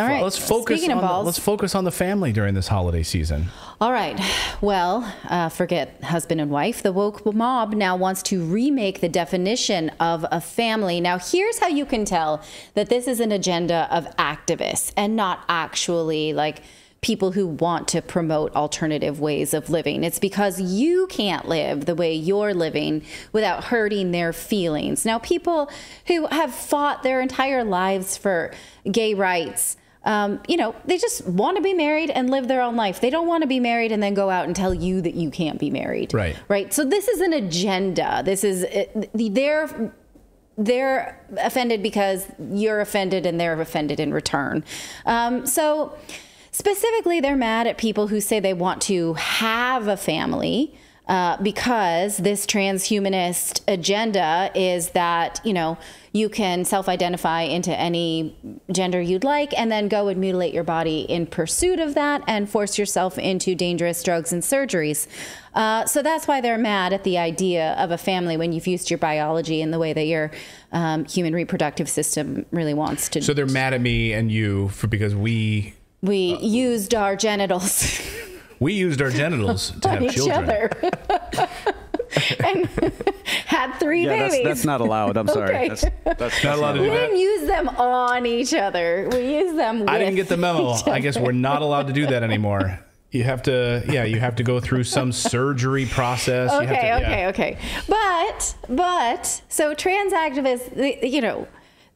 All right. Let's focus let's focus on the family during this holiday season. All right. Well, forget husband and wife. The woke mob now wants to remake the definition of a family. Now, here's how you can tell that this is an agenda of activists and not actually like people who want to promote alternative ways of living. It's because you can't live the way you're living without hurting their feelings. Now, people who have fought their entire lives for gay rights, they just want to be married and live their own life. They don't want to be married and then go out and tell you that you can't be married. Right. Right. So this is an agenda. This is they're offended because you're offended and they're offended in return. So specifically, they're mad at people who say they want to have a family because this transhumanist agenda is that, you can self-identify into any gender you'd like and then go and mutilate your body in pursuit of that and force yourself into dangerous drugs and surgeries. So that's why they're mad at the idea of a family when you've used your biology in the way that your human reproductive system really wants to. So they're mad at me and you because we used our genitals. We used our genitals to have children. And had 3 babies. That's not allowed. I'm sorry. Okay. That's not allowed to do that. We didn't use them on each other. We used them with I didn't get the memo. I guess we're not allowed to do that anymore. You have to go through some surgery process. Okay. But so trans activists,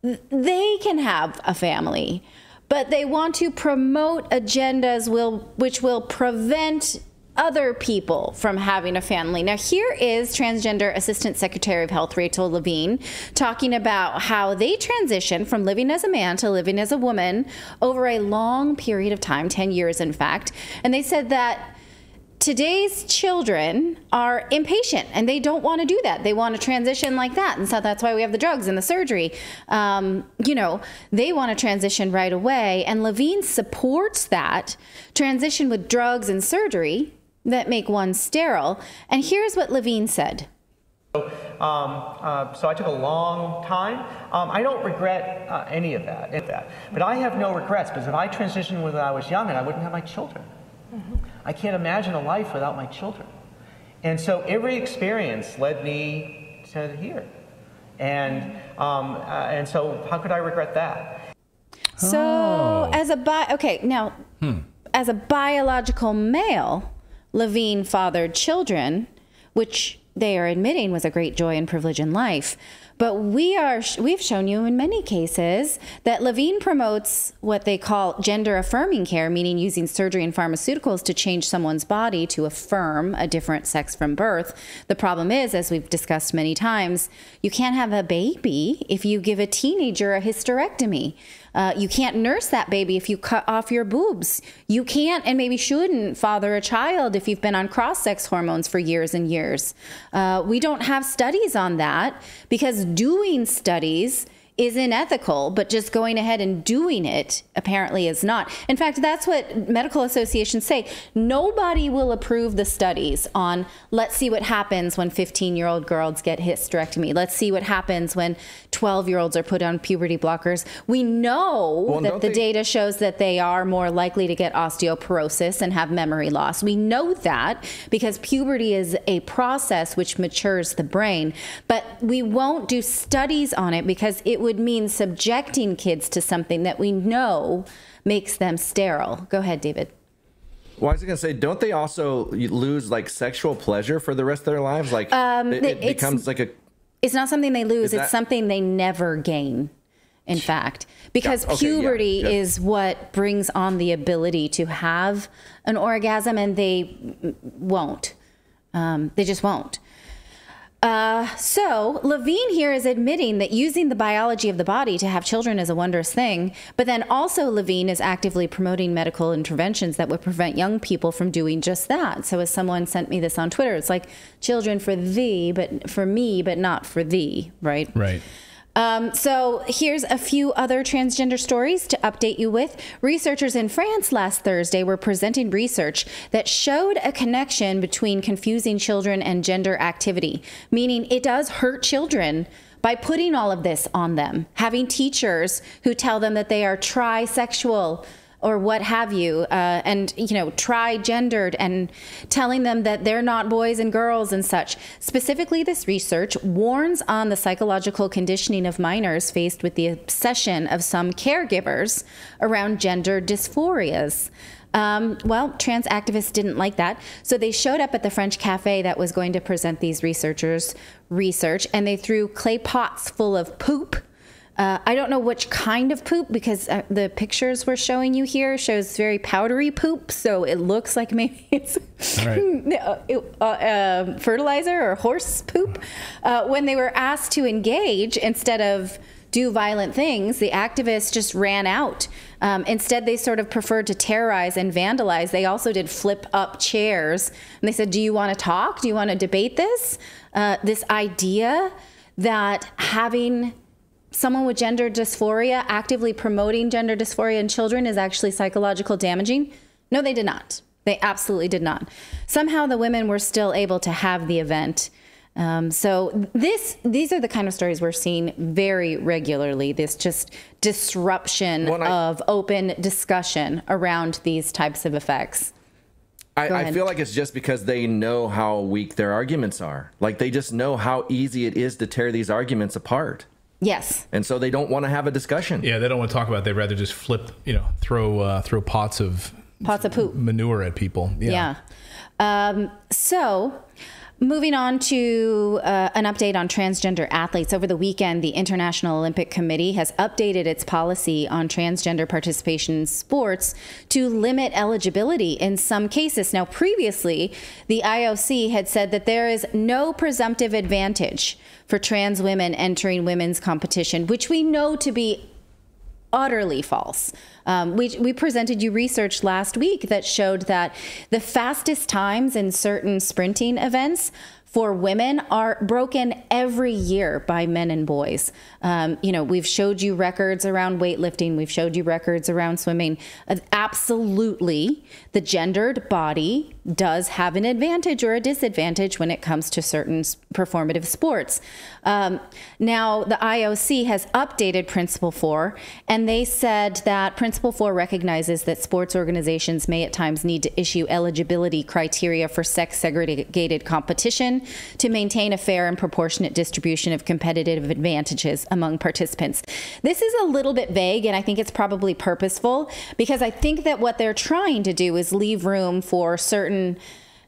they can have a family, but they want to promote agendas which will prevent other people from having a family. Now, here is Transgender Assistant Secretary of Health Rachel Levine talking about how they transition from living as a man to living as a woman over a long period of time, 10 years, in fact. And they said that today's children are impatient and they don't want to do that. They want to transition like that. And so that's why we have the drugs and the surgery. They want to transition right away. And Levine supports that transition with drugs and surgery that make one sterile. And here's what Levine said. So I took a long time. I don't regret any of that. But I have no regrets because if I transitioned when I was young, and I wouldn't have my children. Mm-hmm. I can't imagine a life without my children. And so every experience led me to here. And so how could I regret that? So as a biological male, Levine fathered children, which they are admitting was a great joy and privilege in life. But we've shown you in many cases that Levine promotes what they call gender affirming care, meaning using surgery and pharmaceuticals to change someone's body to affirm a different sex from birth. The problem is, as we've discussed many times, you can't have a baby if you give a teenager a hysterectomy. You can't nurse that baby if you cut off your boobs. You can't and maybe shouldn't father a child if you've been on cross-sex hormones for years and years. We don't have studies on that because doing studies is unethical, but just going ahead and doing it apparently is not. In fact, that's what medical associations say. Nobody will approve the studies on, let's see what happens when 15-year-old girls get hysterectomy. Let's see what happens when 12-year-olds are put on puberty blockers. We know that the data shows that they are more likely to get osteoporosis and have memory loss. We know that because puberty is a process which matures the brain, but we won't do studies on it because it would mean subjecting kids to something that we know makes them sterile. Go ahead, David. Well, I was going to say, don't they also lose like sexual pleasure for the rest of their lives? Like it becomes like a... It's not something they lose. It's something they never gain, in fact, because puberty is what brings on the ability to have an orgasm, and they won't. They just won't. So Levine here is admitting that using the biology of the body to have children is a wondrous thing, but then also Levine is actively promoting medical interventions that would prevent young people from doing just that. So as someone sent me this on Twitter, it's like children for thee, but for me, but not for thee, right? Right. So here's a few other transgender stories to update you with. Researchers in France last Thursday were presenting research that showed a connection between confusing children and gender activity, meaning it does hurt children, by putting all of this on them, having teachers who tell them that they are trisexual or what have you, and, tri-gendered, and telling them that they're not boys and girls and such. Specifically, this research warns on the psychological conditioning of minors faced with the obsession of some caregivers around gender dysphorias. Trans activists didn't like that, so they showed up at the French cafe that was going to present these researchers' research, and they threw clay pots full of poop. I don't know which kind of poop, because the pictures we're showing you here shows very powdery poop, so it looks like maybe it's fertilizer or horse poop. When they were asked to engage, instead of do violent things, the activists just ran out. Instead, they sort of preferred to terrorize and vandalize. They also did flip up chairs. And they said, do you want to talk? Do you want to debate this? This idea that having someone with gender dysphoria, actively promoting gender dysphoria in children, is actually psychological damaging? No, they did not. They absolutely did not. Somehow the women were still able to have the event. So these are the kind of stories we're seeing very regularly, this just disruption of open discussion around these types of effects. I feel like it's just because they know how weak their arguments are. Like, they just know how easy it is to tear these arguments apart. Yes. And so they don't want to have a discussion. Yeah, they don't want to talk about it. They'd rather just throw pots of poop manure at people. Yeah. So moving on to an update on transgender athletes. Over the weekend, the International Olympic Committee has updated its policy on transgender participation in sports to limit eligibility in some cases. Now, previously, the IOC had said that there is no presumptive advantage for trans women entering women's competition, which we know to be utterly false. We presented you research last week that showed that the fastest times in certain sprinting events for women are broken every year by men and boys. We've showed you records around weightlifting. We've showed you records around swimming. Absolutely, the gendered body does have an advantage or a disadvantage when it comes to certain performative sports. Now, the IOC has updated Principle 4, and they said that Principle 4 recognizes that sports organizations may at times need to issue eligibility criteria for sex-segregated competition to maintain a fair and proportionate distribution of competitive advantages among participants. This is a little bit vague, and I think it's probably purposeful, because I think that what they're trying to do is leave room for certain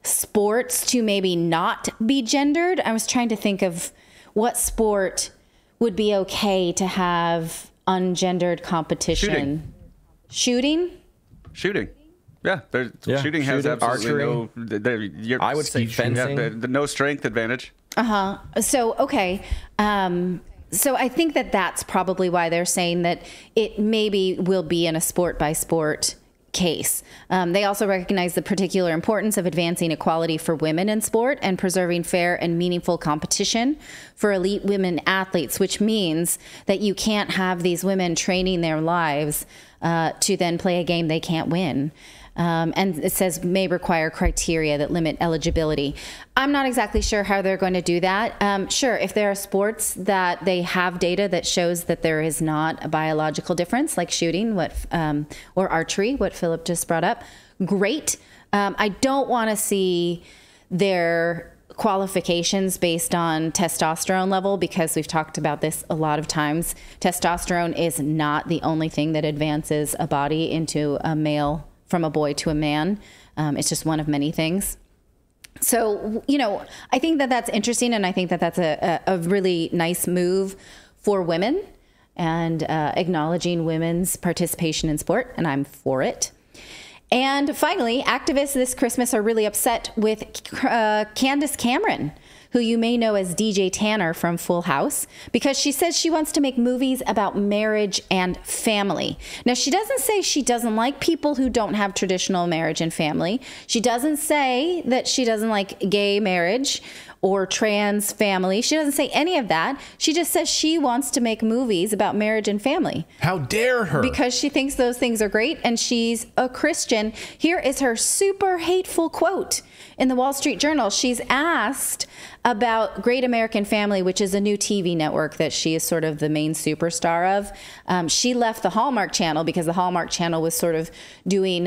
sports to maybe not be gendered. I was trying to think of what sport would be okay to have ungendered competition. Shooting? Yeah, shooting has absolutely no. I would say fencing. No strength advantage. So, okay. So I think that that's probably why they're saying that it maybe will be in a sport by sport case. They also recognize the particular importance of advancing equality for women in sport and preserving fair and meaningful competition for elite women athletes, which means that you can't have these women training their lives to then play a game they can't win. And it says may require criteria that limit eligibility. I'm not exactly sure how they're going to do that. Sure, if there are sports that they have data that shows that there is not a biological difference, like shooting, or archery, what Philip just brought up, great. I don't want to see their qualifications based on testosterone level, because we've talked about this a lot of times. Testosterone is not the only thing that advances a body into a male, from a boy to a man. It's just one of many things. So, I think that that's interesting, and I think that that's a really nice move for women and acknowledging women's participation in sport, and I'm for it. And finally, activists this Christmas are really upset with Candace Cameron, who you may know as DJ Tanner from Full House, because she says she wants to make movies about marriage and family. Now, she doesn't say she doesn't like people who don't have traditional marriage and family. She doesn't say that she doesn't like gay marriage or trans family. She doesn't say any of that. She just says she wants to make movies about marriage and family. How dare her? Because she thinks those things are great, and she's a Christian. Here is her super hateful quote in the Wall Street Journal. She's asked about Great American Family, which is a new TV network that she is sort of the main superstar of. She left the Hallmark Channel because the Hallmark Channel was sort of doing,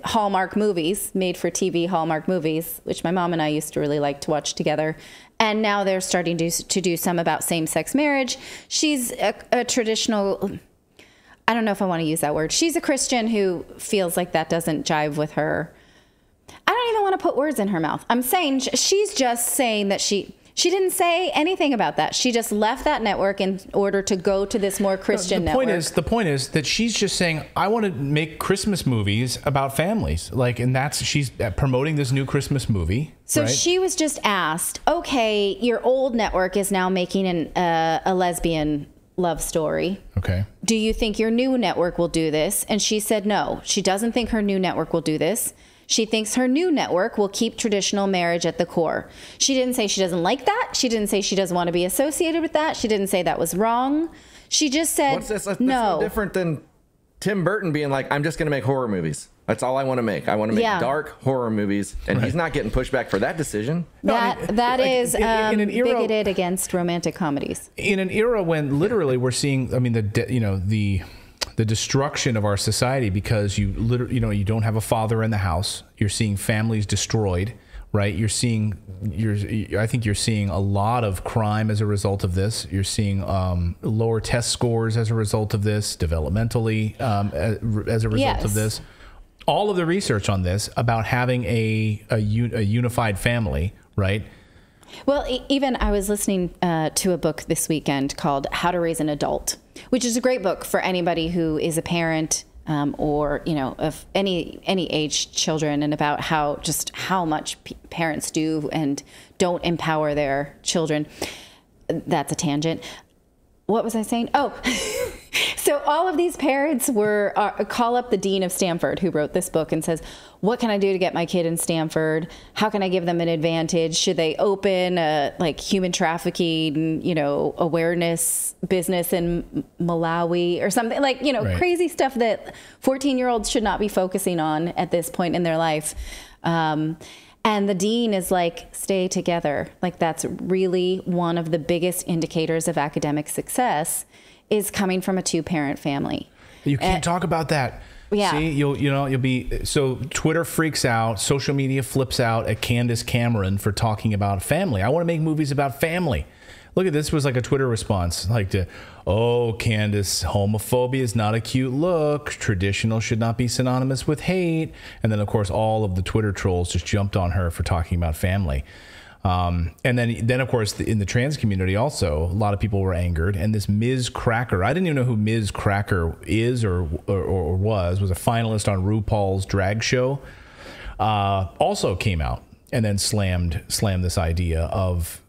Hallmark movies, made for TV Hallmark movies, which my mom and I used to really like to watch together. And now they're starting to do some about same-sex marriage. She's a traditional, I don't know if I want to use that word. She's a Christian who feels like that doesn't jive with her. I don't even want to put words in her mouth. I'm saying she's just saying that she didn't say anything about that. She just left that network in order to go to this more Christian network. The point is that she's just saying, I want to make Christmas movies about families. She's promoting this new Christmas movie. So right? She was just asked, okay, your old network is now making a lesbian love story. Okay. Do you think your new network will do this? And she said no. She doesn't think her new network will do this. She thinks her new network will keep traditional marriage at the core. She didn't say she doesn't like that. She didn't say she doesn't want to be associated with that. She didn't say that was wrong. She just said What's this? That's no. no different than Tim Burton being like, I'm just going to make horror movies. That's all I want to make. I want to make dark horror movies. And he's not getting pushback for that decision. That is in an era, bigoted against romantic comedies. In an era when literally we're seeing, the destruction of our society because you don't have a father in the house. You're seeing families destroyed, right? I think you're seeing a lot of crime as a result of this. You're seeing lower test scores as a result of this, developmentally as a result of this. All of the research on this about having a unified family, right? Well, even I was listening to a book this weekend called How to Raise an Adult, which is a great book for anybody who is a parent or, of any age children, and about how much parents do and don't empower their children. That's a tangent. What was I saying? Oh, so all of these parents call up the dean of Stanford, who wrote this book, and says, what can I do to get my kid in Stanford? How can I give them an advantage? Should they open a human trafficking, awareness business in Malawi or something right. Crazy stuff that 14-year-olds should not be focusing on at this point in their life. And the dean is like, stay together. That's really one of the biggest indicators of academic success, is coming from a two-parent family. You can't talk about that. Yeah. See, you'll be, so Twitter freaks out, social media flips out at Candace Cameron for talking about family. I want to make movies about family. Look at this, was like a Twitter response, Candace, homophobia is not a cute look. Traditional should not be synonymous with hate. And then, of course, all of the Twitter trolls just jumped on her for talking about family. And then, of course, in the trans community also, a lot of people were angered. And this Ms. Cracker, I didn't even know who Ms. Cracker is or was a finalist on RuPaul's drag show, also came out and then slammed this idea of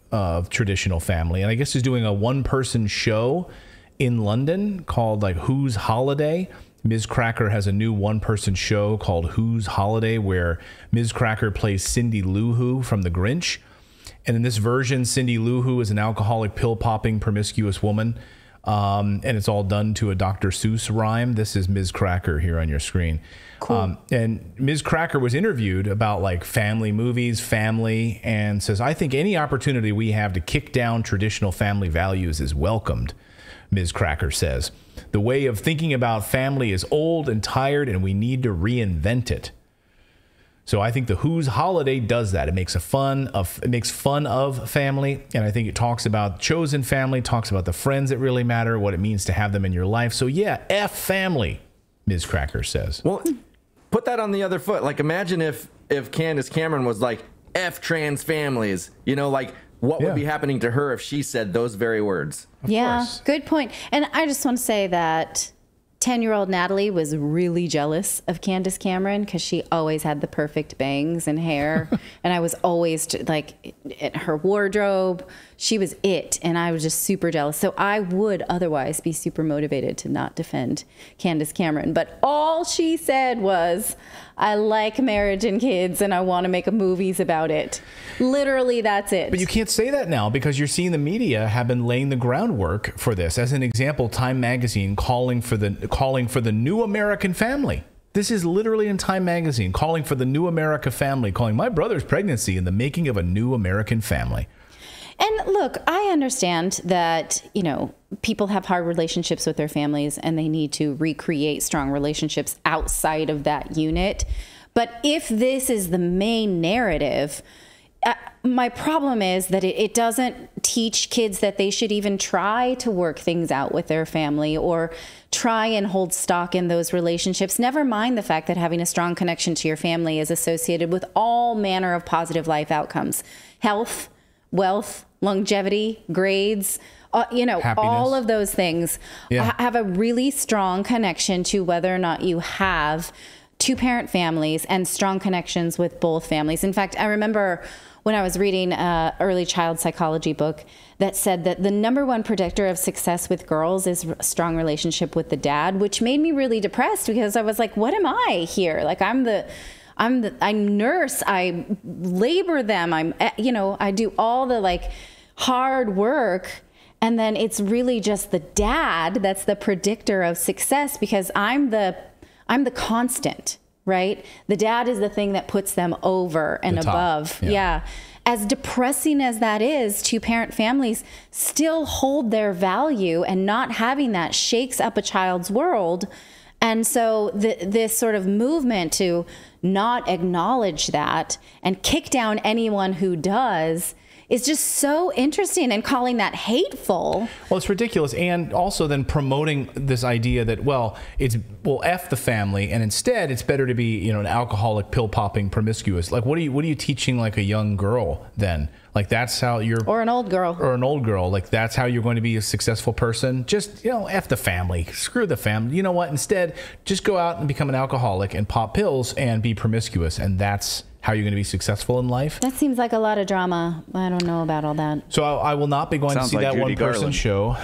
traditional family. And I guess he's doing a one-person show in London called Whose Holiday. Ms. Cracker has a new one-person show called Whose Holiday, where Ms. Cracker plays Cindy Lou Who from The Grinch. And in this version, Cindy Lou Who is an alcoholic, pill-popping, promiscuous woman. And it's all done to a Dr. Seuss rhyme. This is Ms. Cracker here on your screen. Cool. And Ms. Cracker was interviewed about family movies, family, and says, I think any opportunity we have to kick down traditional family values is welcomed, Ms. Cracker says. The way of thinking about family is old and tired, and we need to reinvent it. So I think the Whose Holiday does that. It makes fun of family, and I think it talks about chosen family, talks about the friends that really matter, what it means to have them in your life. So yeah, F family, Ms. Cracker says. Well, put that on the other foot. Imagine if Candace Cameron was like, F trans families, what would be happening to her if she said those very words? Of course. Good point. And I just want to say that 10-year-old Natalie was really jealous of Candace Cameron because she always had the perfect bangs and hair. And I was always in her wardrobe. she was it, and I was just super jealous. So I would otherwise be super motivated to not defend Candace Cameron. But all she said was, I like marriage and kids, and I want to make movies about it. Literally, that's it. But you can't say that now because you're seeing the media have been laying the groundwork for this. As an example, Time Magazine calling for the new American family. This is literally in Time Magazine, calling for the new America family, calling my brother's pregnancy and the making of a new American family. And look, I understand that, people have hard relationships with their families and they need to recreate strong relationships outside of that unit. But if this is the main narrative, my problem is that it doesn't teach kids that they should even try to work things out with their family or try and hold stock in those relationships. Never mind the fact that having a strong connection to your family is associated with all manner of positive life outcomes: health, wealth, longevity, grades, happiness. All of those things have a really strong connection to whether or not you have two-parent families and strong connections with both families. In fact, I remember when I was reading an early child psychology book that said that the number one predictor of success with girls is a strong relationship with the dad, which made me really depressed because I was like, what am I here? Like, I nurse, I labor them, I do all the hard work. And then it's really just the dad that's the predictor of success because I'm the constant, right? The dad is the thing that puts them over and above. Yeah. As depressing as that is, two-parent families still hold their value, and not having that shakes up a child's world. And so this sort of movement to not acknowledge that and kick down anyone who does is just so interesting, and calling that hateful. Well, it's ridiculous. And also then promoting this idea that, F the family, and instead it's better to be, an alcoholic, pill popping, promiscuous. Like, what are you teaching a young girl then? Like, that's how you're, or an old girl. Like, that's how you're going to be a successful person. Just, F the family, screw the family. You know what? Instead, just go out and become an alcoholic and pop pills and be promiscuous. And that's how you're going to be successful in life. That seems like a lot of drama. I don't know about all that. So I will not be going to see that Judy one-person show.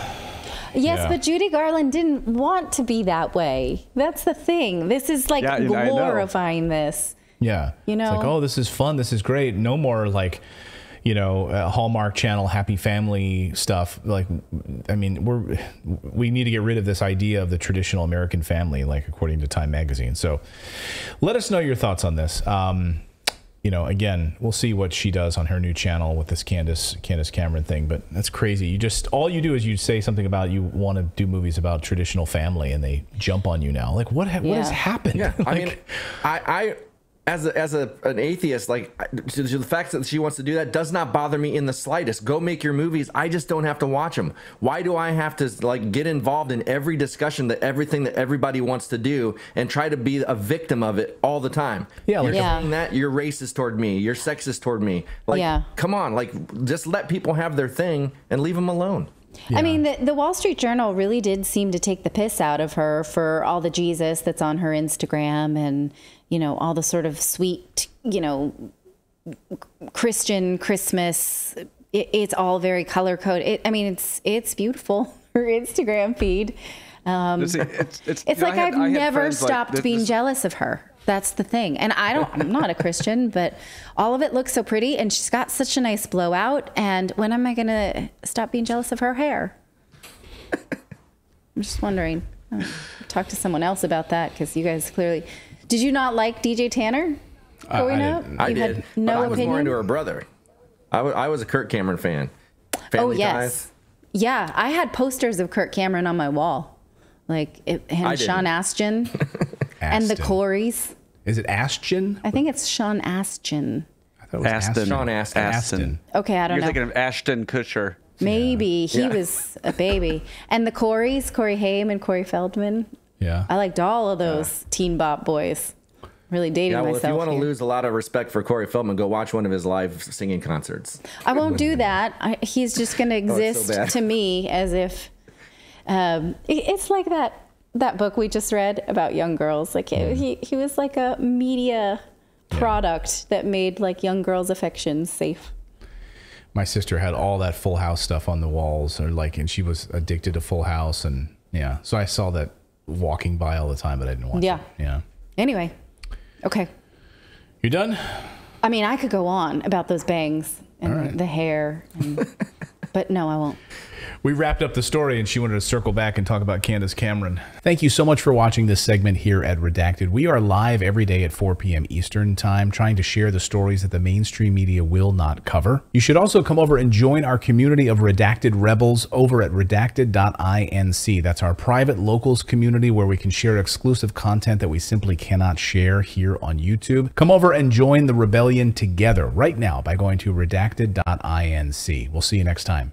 Yes, but Judy Garland didn't want to be that way. That's the thing. This is glorifying this. Yeah. It's like, oh, this is fun. This is great. No more Hallmark Channel happy family stuff. We need to get rid of this idea of the traditional American family, according to Time Magazine. So let us know your thoughts on this. Again, we'll see what she does on her new channel with this Candace Cameron thing, but that's crazy. All you do is you say something about you want to do movies about traditional family, and they jump on you now. Like, what has happened? Yeah, I as an atheist, the fact that she wants to do that does not bother me in the slightest. Go make your movies. I just don't have to watch them. Why do I have to get involved in every discussion everything that everybody wants to do and try to be a victim of it all the time? Yeah, you're saying that you're racist toward me, you're sexist toward me. Come on, just let people have their thing and leave them alone. Yeah. I mean, the Wall Street Journal really did seem to take the piss out of her for all the Jesus that's on her Instagram and, all the sort of sweet, Christian Christmas. It's all very color coded. It's beautiful, her Instagram feed. It's like I've never stopped being jealous of her. That's the thing. And I'm not a Christian, but all of it looks so pretty, and she's got such a nice blowout. And when am I going to stop being jealous of her hair? I'm just wondering. I'll talk to someone else about that, because you guys clearly... Did you not like DJ Tanner growing up? I did. No opinion? I was more into her brother. I was a Kirk Cameron fan. Family Ties. Yeah, I had posters of Kirk Cameron on my wall. Sean Astin. And the Coreys. Is it Ashton? I think it's Sean Astin. I thought it was Aston. Sean Astin. Okay, I don't know. You're thinking of Ashton Kutcher. Maybe. He was a baby. And the Coreys, Corey Haim and Corey Feldman. Yeah. I liked all of those teen bop boys. Really dating myself. If you want to lose a lot of respect for Corey Feldman, go watch one of his live singing concerts. I won't do that. He's just going to exist to me as if... it's like that book we just read about young girls. He was like a media product that made young girls' affections safe. My sister had all that Full House stuff on the walls, or like, and she was addicted to Full House, and yeah. So I saw that walking by all the time, but I didn't watch it. Yeah. Anyway, okay. You done? I mean, I could go on about those bangs and the hair, but no, I won't. We wrapped up the story, and she wanted to circle back and talk about Candace Cameron. Thank you so much for watching this segment here at Redacted. We are live every day at 4 p.m. Eastern Time, trying to share the stories that the mainstream media will not cover. You should also come over and join our community of Redacted Rebels over at Redacted.inc. That's our private locals community where we can share exclusive content that we simply cannot share here on YouTube. Come over and join the rebellion together right now by going to Redacted.inc. We'll see you next time.